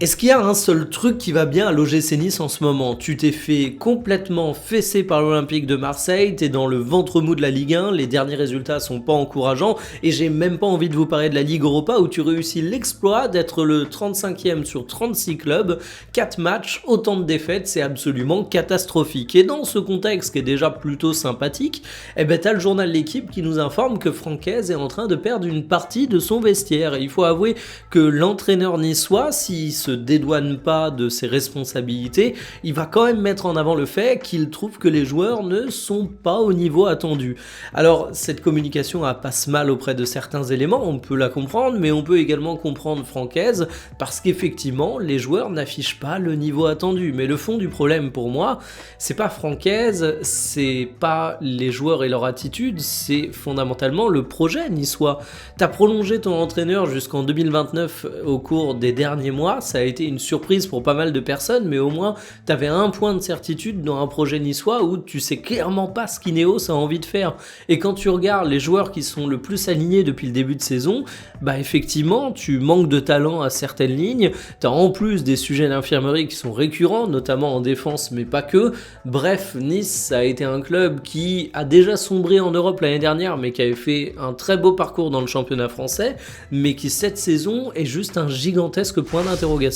Est-ce qu'il y a un seul truc qui va bien à l'OGC Nice en ce moment? Tu t'es fait complètement fesser par l'Olympique de Marseille, t'es dans le ventre mou de la Ligue 1, les derniers résultats sont pas encourageants et j'ai même pas envie de vous parler de la Ligue Europa où tu réussis l'exploit d'être le 35e sur 36 clubs, 4 matchs, autant de défaites, c'est absolument catastrophique. Et dans ce contexte qui est déjà plutôt sympathique, t'as le journal L'Équipe qui nous informe que Francaise est en train de perdre une partie de son vestiaire. Et il faut avouer que l'entraîneur niçois, s'il se dédouane pas de ses responsabilités, il va quand même mettre en avant le fait qu'il trouve que les joueurs ne sont pas au niveau attendu. Alors, cette communication passe mal auprès de certains éléments, on peut la comprendre, mais on peut également comprendre Francaise, parce qu'effectivement, les joueurs n'affichent pas le niveau attendu. Mais le fond du problème pour moi, c'est pas Francaise, c'est pas les joueurs et leur attitude, c'est fondamentalement le projet niçois. T'as prolongé ton entraîneur jusqu'en 2029 au cours des derniers mois, ça a été une surprise pour pas mal de personnes, mais au moins t'avais un point de certitude dans un projet niçois où tu sais clairement pas ce qu'Ineos a envie de faire. Et quand tu regardes les joueurs qui sont le plus alignés depuis le début de saison, effectivement tu manques de talent à certaines lignes, t'as en plus des sujets d'infirmerie qui sont récurrents, notamment en défense mais pas que. Bref, Nice a été un club qui a déjà sombré en Europe l'année dernière mais qui avait fait un très beau parcours dans le championnat français, mais qui cette saison est juste un gigantesque point d'interrogation.